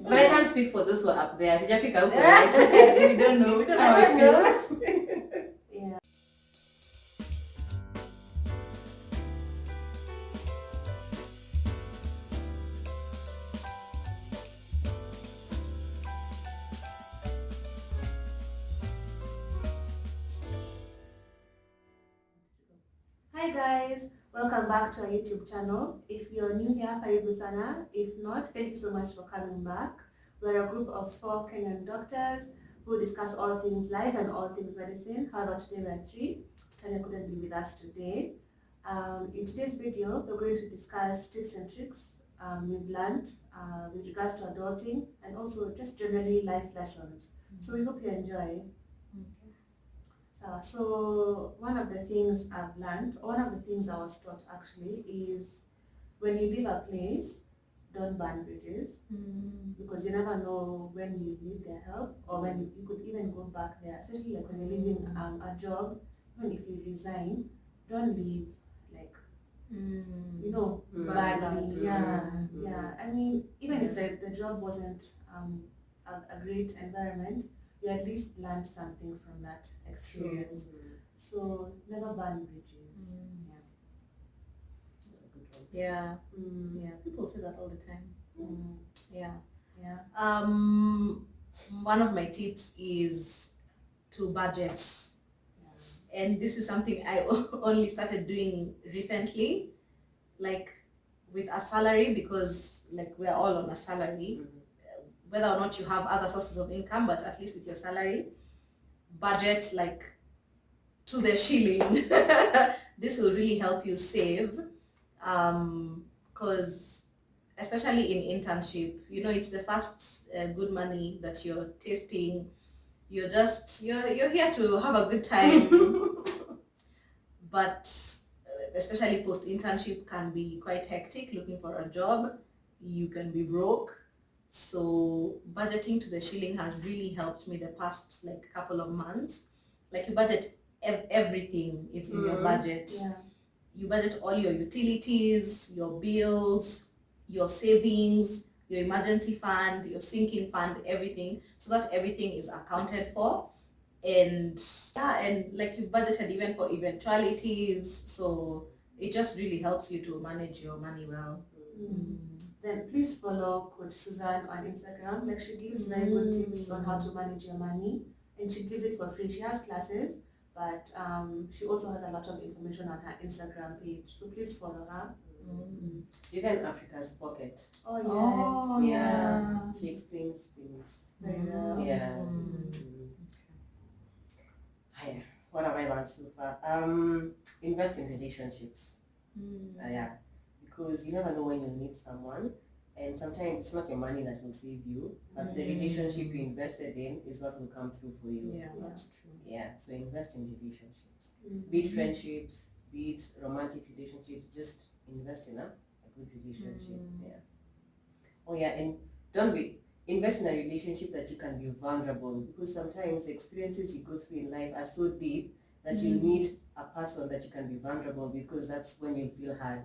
But I can't speak for those who are up there. Sijafika huko. We don't know. We don't know how it feels. Yeah. Hi guys, welcome back to our YouTube channel. If you're new here, karibu sana. If not, thank you so much for coming back. We're a group of 4 Kenyan doctors who discuss all things life and all things medicine. However, today we're 3. Tanya couldn't be with us today. In today's video, we're going to discuss tips and tricks we've learned with regards to adulting and also just generally life lessons. So we hope you enjoy. So one of the things I've learned, one of the things I was taught actually, is when you leave a place, don't burn bridges, because you never know when you need their help or when you could even go back there, especially like when you're leaving a job. Even if you resign, don't leave like badly. Yeah. I mean, even if the job wasn't a great environment, you at least learned something from that experience. So never burn bridges. Yeah. People say that all the time. Yeah. One of my tips is to budget. And this is something I only started doing recently, like with a salary, because like we're all on a salary, whether or not you have other sources of income, but at least with your salary, budget like to the shilling. This will really help you save, because especially in internship, it's the first good money that you're tasting. You're here to have a good time. But especially post internship can be quite hectic. Looking for a job, you can be broke. So budgeting to the shilling has really helped me the past like couple of months. Like you budget everything is in your budget. You budget all your utilities, your bills, your savings, your emergency fund, your sinking fund, everything, so that everything is accounted for. And like you've budgeted even for eventualities, so it just really helps you to manage your money well. Then please follow Coach Susan on Instagram. Like she gives very good tips on how to manage your money, and she gives it for free. She has classes, but she also has a lot of information on her Instagram page. So please follow her. Even Africa's Pocket. Oh yes. Yeah. She explains things Very well. Yeah. Hiya. What have I learned so far? Invest in relationships. Because you never know when you need someone, and sometimes it's not your money that will save you, but the relationship you invested in is what will come through for you. Yeah, that's true. Yeah, so invest in relationships. Be it friendships, be it romantic relationships, just invest in a good relationship. And invest in a relationship that you can be vulnerable, because sometimes the experiences you go through in life are so deep that you need a person that you can be vulnerable, because that's when you feel hard.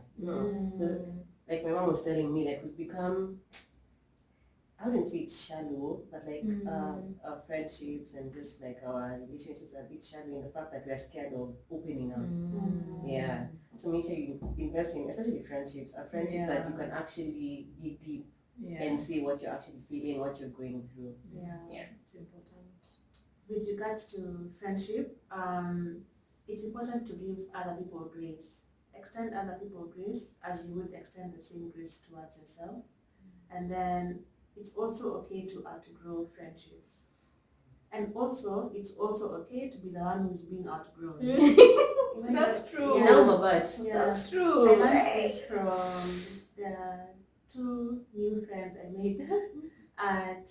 Like my mom was telling me, like we've become, I wouldn't say it's shallow, but like our friendships and just like our relationships are a bit shallow in the fact that we're scared of opening up. Yeah. So make sure you invest in, especially friendships, a friendship that you can actually be deep and see what you're actually feeling, what you're going through. It's important. With regards to friendship, it's important to give other people grace. Extend other people grace as you would extend the same grace towards yourself. And then it's also okay to outgrow friendships. And also, it's also okay to be the one who's being outgrown. That's true. That's true. I learned this from the 2 new friends I made at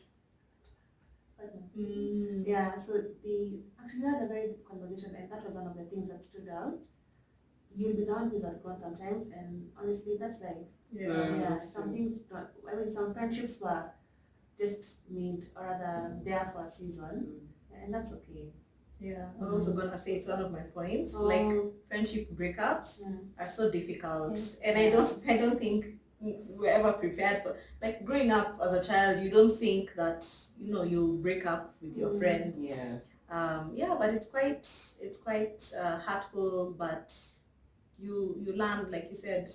so they actually had a very deep conversation, and that was one of the things that stood out. You'll be the one who's outgrown sometimes, and honestly, that's life. Some things don't, some friendships were just made, or rather there for a season, and that's okay. I was also gonna say it's one of my points. Like friendship breakups are so difficult, and I don't think we're ever prepared for. Like growing up as a child, you don't think that you'll break up with your friend. Yeah. But it's quite hurtful, but you learn, like you said,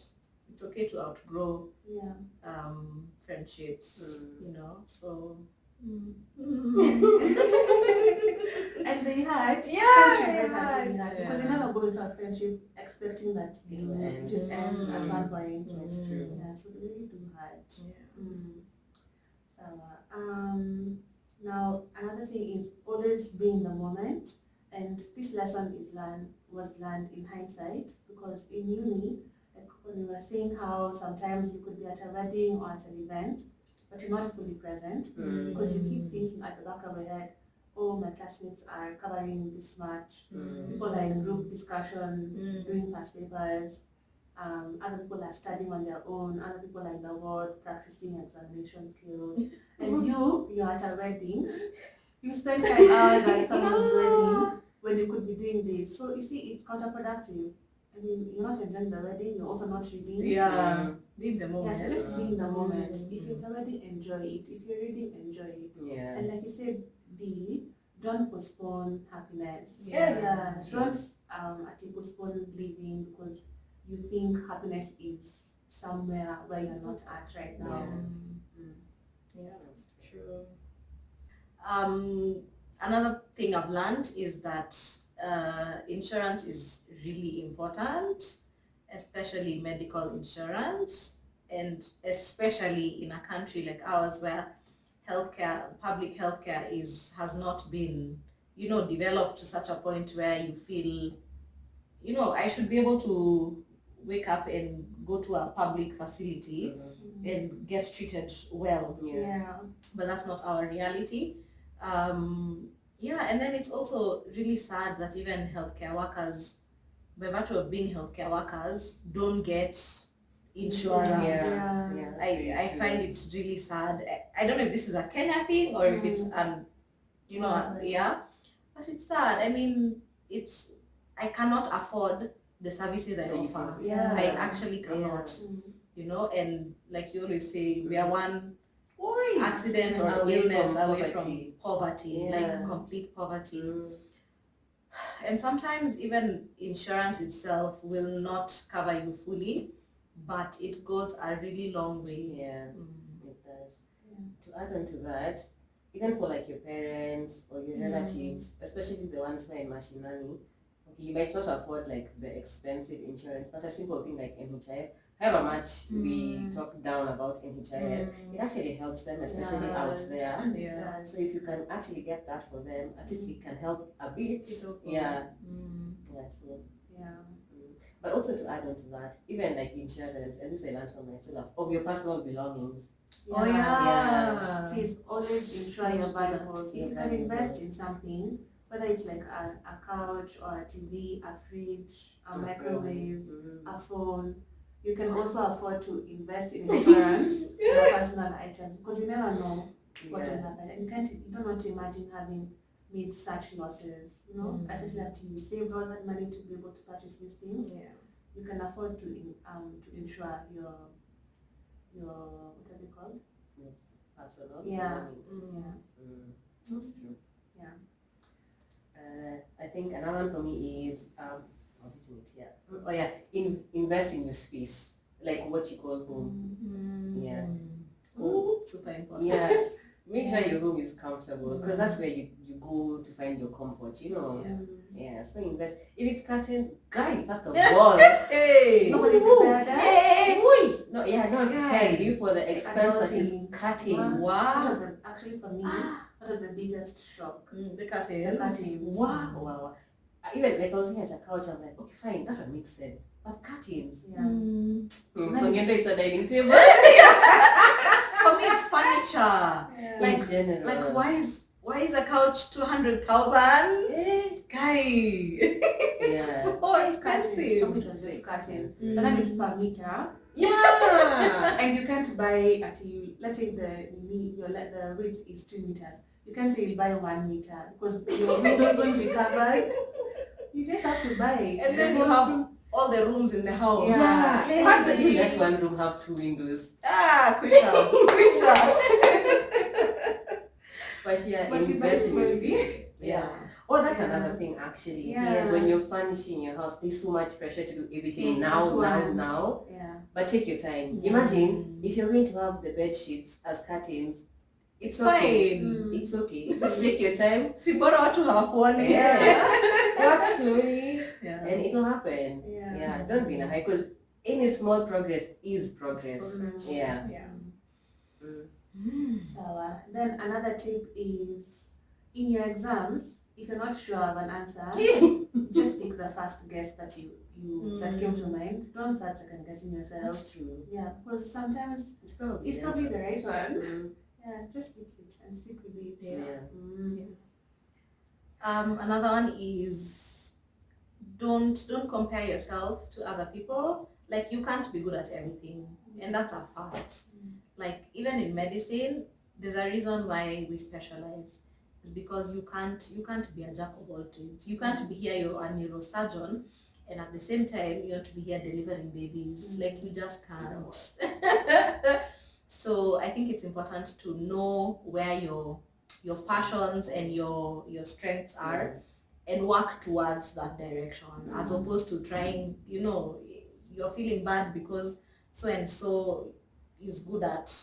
it's okay to outgrow friendships. So. And they had friendship because you never go into a friendship expecting that it will just end at one point. That's true. Yeah, so they really do hard. Yeah. Now another thing is always be in the moment, and this lesson was learned in hindsight, because in uni, like when we were saying how sometimes you could be at a wedding or at an event, but you're not fully present because you keep thinking at the back of your head, oh, my classmates are covering this much, people are in group discussion, doing past papers, other people are studying on their own, other people are in the ward practicing examination skills, and you're at a wedding, you spend 5 hours at someone's wedding when you could be doing this. So you see, it's counterproductive. I mean, you're not enjoying the wedding, you're also not reading. Be in the moment. Yeah, so let's be in the moment. If you're already enjoy it. If you're reading, enjoy it. Yeah. And like you said, don't postpone happiness. Don't actually postpone living because you think happiness is somewhere where you're not at right now. Yeah, that's true. Another thing I've learned is that insurance is really important, especially medical insurance, and especially in a country like ours where public healthcare has not been, developed to such a point where you feel, I should be able to wake up and go to a public facility and get treated well. But that's not our reality. And then it's also really sad that even healthcare workers, by virtue of being healthcare workers, don't get insurance. I find it really sad. I don't know if this is a Kenya thing or if it's but it's sad. I mean, I cannot afford the services I offer. I actually cannot. And like you always say, we are one accident or illness away from poverty, like complete poverty. And sometimes even insurance itself will not cover you fully, but it goes a really long way. It does. To add on to that, even for like your parents or your relatives, especially the ones who are in mashinani, okay, you might not afford like the expensive insurance, but a simple thing like NHIF, however much we talk down about NHIF, it actually helps them, especially out there. So if you can actually get that for them, at least it can help a bit. But also to add on to that, even like insurance, and this I learned from myself, of your personal belongings. Please always insure your valuables. If you can invest in something, whether it's like a couch or a TV, a fridge, a microwave, a phone, you can also afford to invest in insurance for your personal items, because you never know what will happen. And you don't want to imagine having made such losses, especially after you saved all that money to be able to purchase these things. You can afford to insure your what are they called? Personal. That's true. I think another one for me is invest in your space, like what you call home. Super important. Make sure your room is comfortable, because that's where you go to find your comfort, so invest. If it's curtains, guy, first of all, nobody prepared that. Not prepared you for the expense that is curtains. Wow. Actually for me, that was the biggest shock. The curtains. Wow. Even like I was looking at a couch, I'm like, okay, fine, that would make sense. But curtains. It's a dining table. For me, it's furniture. In general. Like why is a couch 200,000? Guy. So expensive. For me, it was just curtains. But then it's per meter. And you can't buy let's say the width is 2 meters. You can't say you buy 1 meter because your windows won't be covered. You just have to buy it. And then you have all the rooms in the house. Yeah. How do you let one room have 2 windows? Kusha. But yeah, But you invest in your buy space. Yeah. Oh, that's another thing actually. Yeah. When you're furnishing your house, there's so much pressure to do everything Yeah, now. at once. Yeah. But take your time. Imagine if you're going to have the bed sheets as curtains. It's okay. fine. It's okay. Just take your time. Si bora watu hawakuoni. Work slowly, Yeah. and it'll happen. Yeah. Don't be in a hurry because any small progress is progress. Yeah. So then another tip is in your exams, if you're not sure of an answer, just pick the first guess that that came to mind. Don't start second guessing yourself. That's true. Yeah, because sometimes It's probably the right one. Yeah, just pick it and stick with it. Yeah. Another one is don't compare yourself to other people. Like, you can't be good at everything, and that's a fact. Like, even in medicine, there's a reason why we specialize. It's because you can't be a jack of all trades. You can't be here, you're a neurosurgeon, and at the same time you have to be here delivering babies. Like, you just can't. So I think it's important to know where your passions and your strengths are, and work towards that direction, as opposed to trying, you're feeling bad because so and so is good at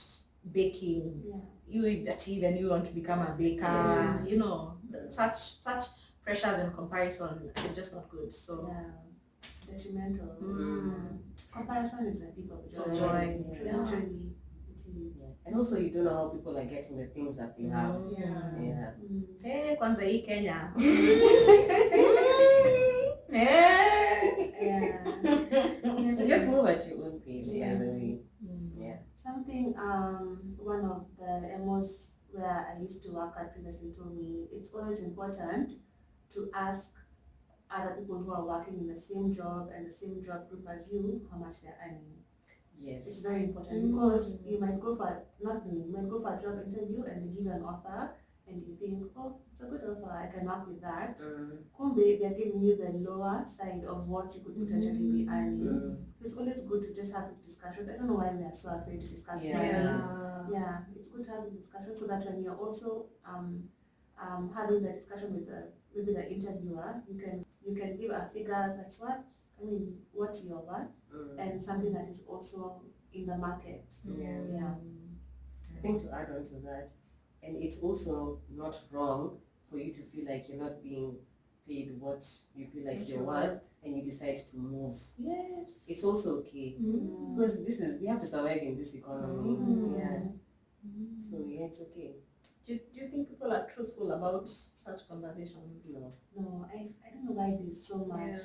baking. You achieve and you want to become a baker. Such pressures and comparison is just not good. So it's detrimental. Comparison is a thief of joy. Joy. And also, you don't know how people are getting the things that they have. Hey, kwanza hii Kenya. So just move at your own pace. Something one of the MOs where I used to work at previously told me, it's always important to ask other people who are working in the same job and the same job group as you how much they're earning. Yes. It's very important because you might go for a job interview and they give you an offer and you think, oh, it's a good offer, I can work with that. They're giving you the lower side of what you could potentially be earning. So it's always good to just have these discussions. I don't know why we are so afraid to discuss money. Yeah, it's good to have the discussion so that when you're also having the discussion with the interviewer, you can give a figure that's what you're worth, and something that is also in the market. I think to add on to that, and it's also not wrong for you to feel like you're not being paid what you feel like you're worth, and you decide to move. Yes. It's also okay. Because we have to survive in this economy. So it's okay. Do you think people are truthful about such conversations? No, I don't know why there's so much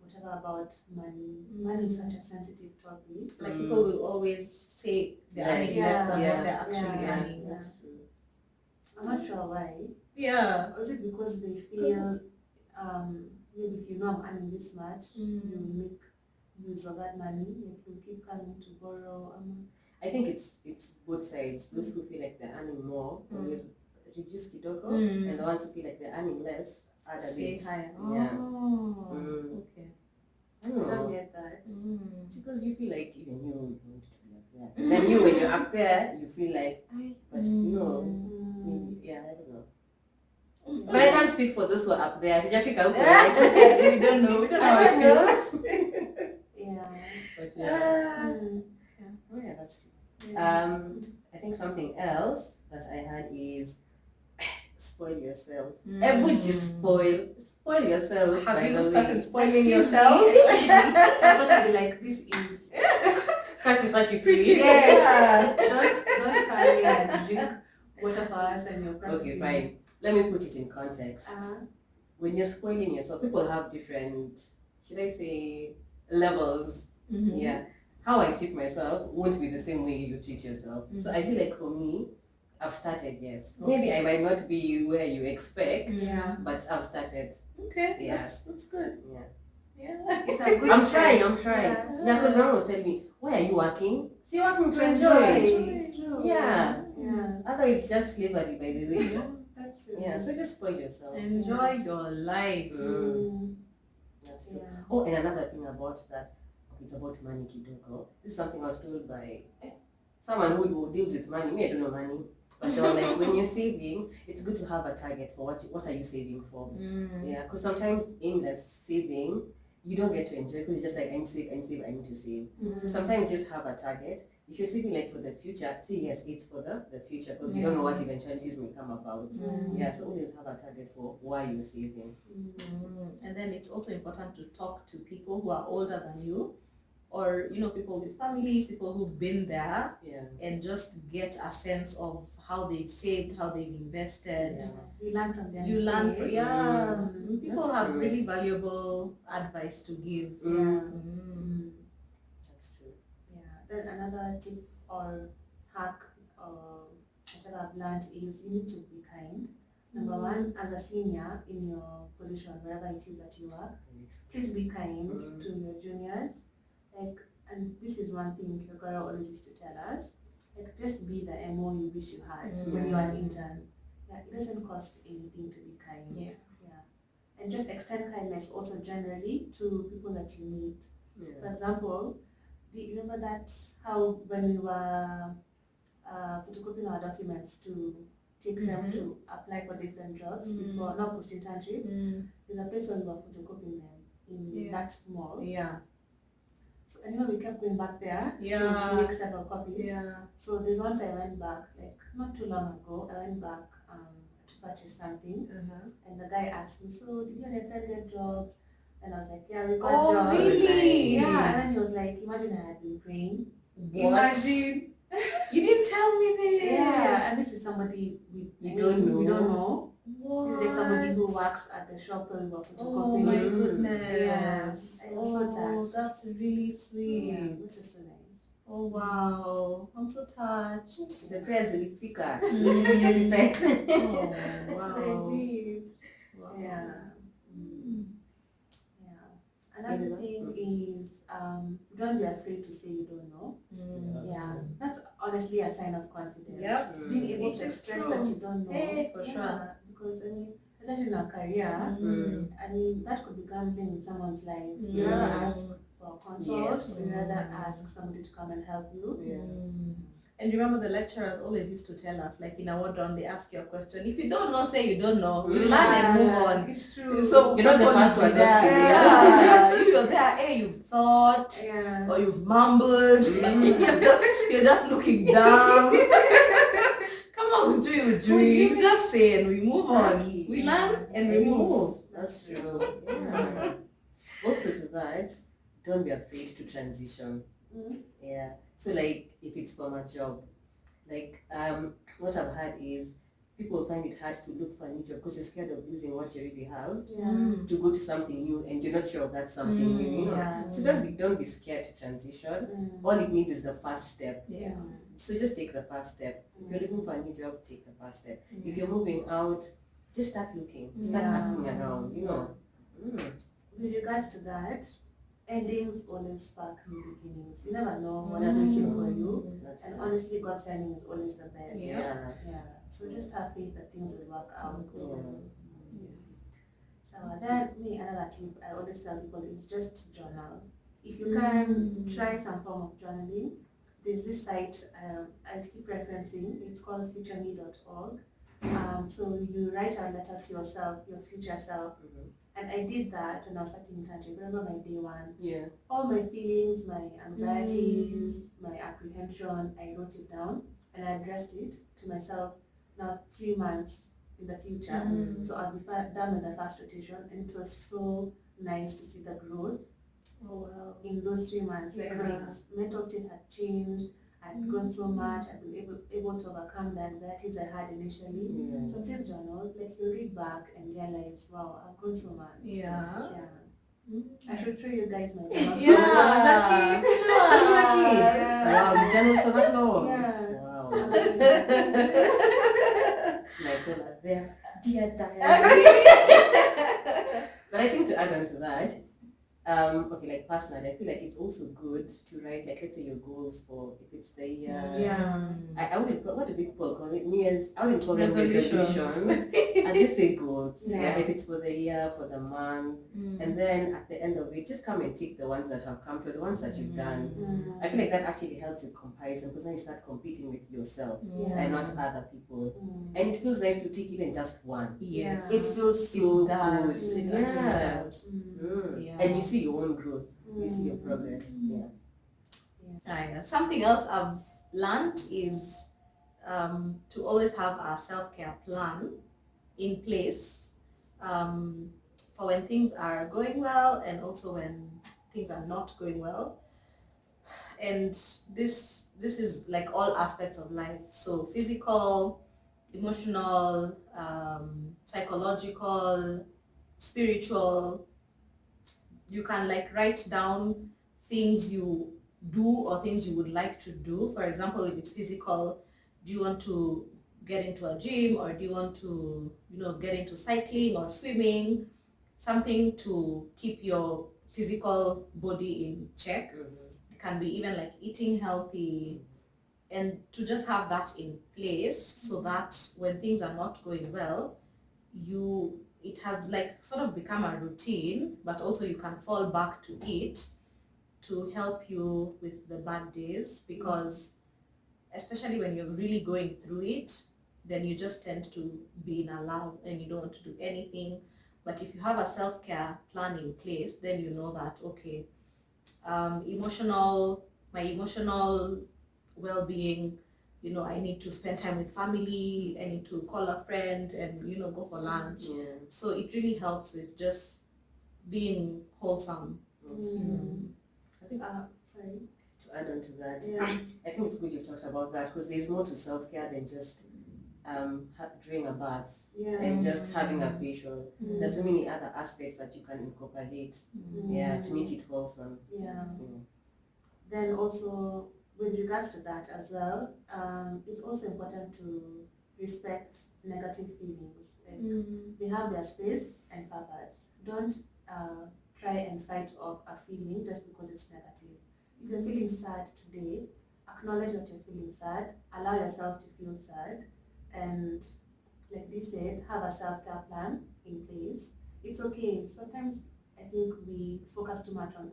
whatever about money. Money is such a sensitive topic. Like, people will always say they're earning less than what they're actually earning. That's true. I'm not sure why. Yeah. Or is it because they feel maybe if you know I'm earning this much, you make use of that money, like you keep coming to borrow. I think it's both sides. Those who feel like they're earning more always reduce kidogo, and the ones who feel like they're earning less add a bit. Higher. Okay. I don't get that. It's because you feel like even you want to be up there. Then you, when you're up there, you feel like, but maybe, I don't know. But I can't speak for those who are up there. We don't know how it feels. But that's true. I think something else that I had is spoil yourself. Would you spoil yourself? Have you started spoiling yourself? I'm gonna be like, this is practice what you preach. Don't carry and drink water for us and you're practicing. Okay, fine. Let me put it in context. When you're spoiling yourself, people have different, should I say, levels. How I treat myself won't be the same way you treat yourself. So I feel like for me, I've started, yes. Maybe I might not be where you expect, but I've started. Okay, yeah. That's good. It's a good I'm trying. Because mom was telling me, why are you working? So you're working to enjoy. It's true. Yeah. Otherwise, it's just slavery, by the way. That's true. So just spoil yourself. Enjoy your life. That's true. Yeah. Oh, and another thing about that, okay, it's about money, kidogo. This is something I was told by someone who deals with money. Me, I don't know money. But they were like, when you're saving, it's good to have a target for what are you saving for? Yeah, because sometimes aimless saving, you don't get to enjoy because you're just like, I need to save, I need to save. So sometimes just have a target. If you're saving like for the future, say yes, it's for the future because you don't know what eventualities may come about. Yeah, so always have a target for why you're saving. And then it's also important to talk to people who are older than you, or people with families, people who've been there, and just get a sense of how they've saved, how they've invested. You learn from them. You learn from, people That's have true. really valuable advice to give. That's true. Yeah. Then another tip or hack or whatever I've learned is you need to be kind. Number one, as a senior in your position, wherever it is that you work, please be kind to your juniors. And this is one thing Kyogoro always used to tell us, just be the MO you wish you had when you're an intern. Yeah, it doesn't cost anything to be kind. Yeah. And just extend kindness also generally to people that you meet. For example, do you remember that how when we were photocopying our documents to take them to apply for different jobs before, not post-internship, there's a place where we were photocopying them in that mall. So we kept going back there to make several copies. So there's once I went back, like not too long ago, I went back to purchase something, and the guy asked me, so did you and your friend get jobs? And I was like, yeah, we got jobs. Really? Yeah, and then he was like, imagine I had been praying. Imagine. You didn't tell me this. Yeah, and this is somebody we don't know. What? This is somebody who works at the shop where we were photocopying. Oh my goodness. Yes. I was so touched. That's really sweet. Yeah, which is so nice. Oh wow. I'm so touched. The prayers will fika. Get effect. Oh wow. I did. Wow. Yeah. Another thing is don't be afraid to say you don't know. That's honestly a sign of confidence. Yep. Being able to express that you don't know. Hey, for sure. Because especially in a career, that could be gambling with someone's life. You rather ask for consult, you rather ask somebody to come and help you. And remember, the lecturers always used to tell us, like in a word round, they ask you a question. If you don't know, say you don't know. You learn and move on. It's true. So you're not the first one. You're there, hey, you've thought, or you've mumbled. You're just looking dumb. Come on, Ujui. Just say and we move on. We learn and we move. That's true. Yeah. Also to that, don't be afraid to transition. Yeah. So like if it's from a job, like what I've had is people find it hard to look for a new job because you're scared of losing what you already have to go to something new and you're not sure if that's something new, So don't be scared to transition. All it needs is the first step. So just take the first step. If you're looking for a new job, take the first step. If you're moving out, just start looking. Start asking around, With regards to that, endings always spark new beginnings. You never know what's waiting for you. And honestly, God's timing is always the best. Yeah. So just have faith that things will work out. So then another tip I always tell people is just journal. If you can try some form of journaling, there's this site I keep referencing. It's called futureme.org. So you write a letter to yourself, your future self. And I did that when I was starting internship. Remember my day one? All my feelings, my anxieties, my apprehension, I wrote it down and I addressed it to myself now 3 months in the future. So I'll be done with the first rotation, and it was so nice to see the growth in those 3 months. Like my mental state had changed. I'd grown so much. I'd been able to overcome the anxieties I had initially. So please journal. Like you read back and realize, wow, I've grown so much. I should show you guys my journal. Wow, the journal so much long. Wow. Nice one out there. Dear diary. But I think to add on to that, okay, like personally, I feel like it's also good to write, like, let's say your goals for, if it's the year. I wouldn't, what do people call it? I wouldn't call them resolutions. I just say goals. Yeah. If it's for the year, for the month, and then at the end of it, just come and tick the ones that have come through, the ones that you've done. I feel like that actually helps with comparison because then you start competing with yourself and not other people. And it feels nice to tick even just one. Yes. It feels so It does. good. It actually Yeah. does. Yeah. And you see your own growth. You see your progress. Yeah. Something else I've learned is to always have a self-care plan in place for when things are going well and also when things are not going well. And this is like all aspects of life. So physical, emotional, psychological, spiritual. You can like write down things you do or things you would like to do. For example, if it's physical, do you want to get into a gym, or do you want to, get into cycling or swimming? Something to keep your physical body in check. It can be even like eating healthy, and to just have that in place so that when things are not going well, it has like sort of become a routine, but also you can fall back to it to help you with the bad days, because especially when you're really going through it, then you just tend to be in a lull and you don't want to do anything. But if you have a self-care plan in place, then you know that, okay, my emotional well-being, I need to spend time with family, I need to call a friend and, go for lunch. So it really helps with just being wholesome. I think Sorry. to add on to that, Yeah. I think it's good you've talked about that because there's more to self-care than just doing a bath and just having a facial. There's so many other aspects that you can incorporate to make it wholesome. Then also with regards to that as well, it's also important to respect negative feelings. Like they have their space and purpose. Don't try and fight off a feeling just because it's negative. If you're feeling sad today, acknowledge that you're feeling sad, allow yourself to feel sad, and like they said, have a self-care plan in place. It's okay. Sometimes I think we focus too much on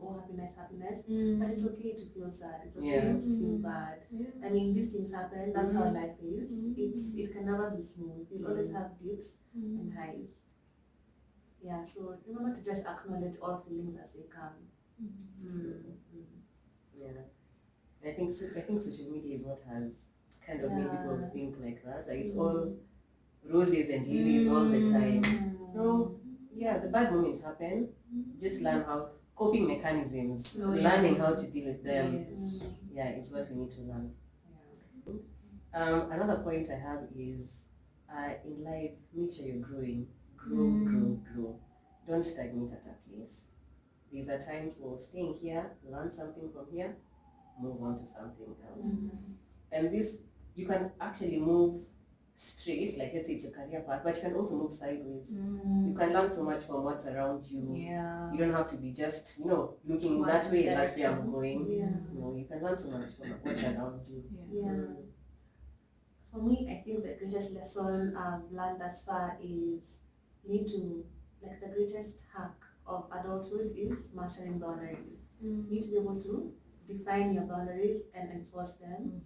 happiness, but it's okay to feel sad. It's okay to feel bad. I mean, these things happen. That's how life is. It can never be smooth. You'll always have dips and highs. Yeah. So remember to just acknowledge all feelings as they come. I think social media is what has kind of made people think like that. Like it's all roses and lilies all the time. No, the bad moments happen. Just learn how coping mechanisms, learning how to deal with them. It's what we need to learn. Another point I have is in life, make sure you're growing. Grow. Don't stagnate at a place. There's a time for staying here, learn something from here, move on to something else. And this, you can actually move straight, like let's say it's your career path, but you can also move sideways. You can learn so much from what's around you. You don't have to be just, looking that way and that's where I'm going. You can learn so much from what's around you. For me, I think the greatest lesson I've learned thus far is you need to, like the greatest hack of adulthood is mastering boundaries. You need to be able to define your boundaries and enforce them.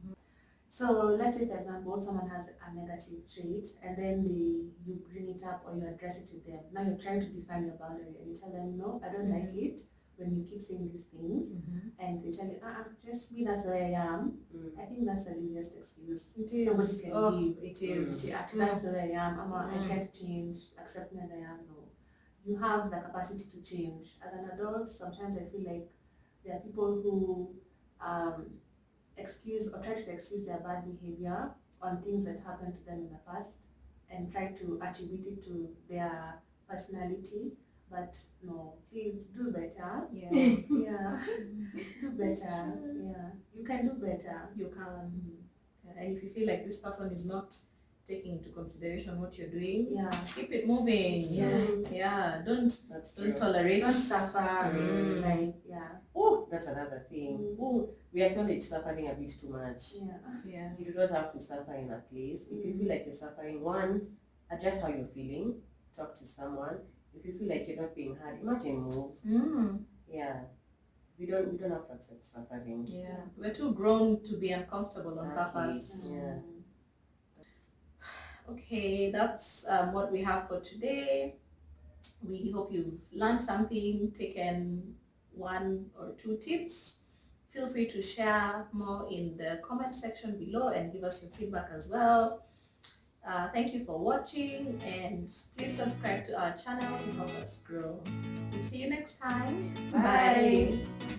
So let's say, for example, someone has a negative trait and then you bring it up or you address it with them. Now you're trying to define your boundary and you tell them, no, I don't like it when you keep saying these things. And they tell you, just me, that's where I am. I think that's the easiest excuse somebody can give. It is. That's the way I am. I can't change. Accept me as I am. No. You have the capacity to change. As an adult, sometimes I feel like there are people who excuse or try to excuse their bad behavior on things that happened to them in the past and try to attribute it to their personality. But no, please do better. Do better. You can do better. You can. And if you feel like this person is not taking into consideration what you're doing, keep it moving. Don't tolerate. Don't suffer. It's like, that's another thing. We acknowledge suffering a bit too much. You do not have to suffer in a place. If you feel like you're suffering, one, address how you're feeling, talk to someone. If you feel like you're not being heard, imagine move. Yeah. We don't have to accept suffering. Yeah. We're too grown to be uncomfortable on purpose. Yeah. Okay, that's what we have for today. We hope you've learned something, taken 1 or 2 tips. Feel free to share more in the comment section below and give us your feedback as well. Thank you for watching, and please subscribe to our channel to help us grow. We'll see you next time. Bye. Bye.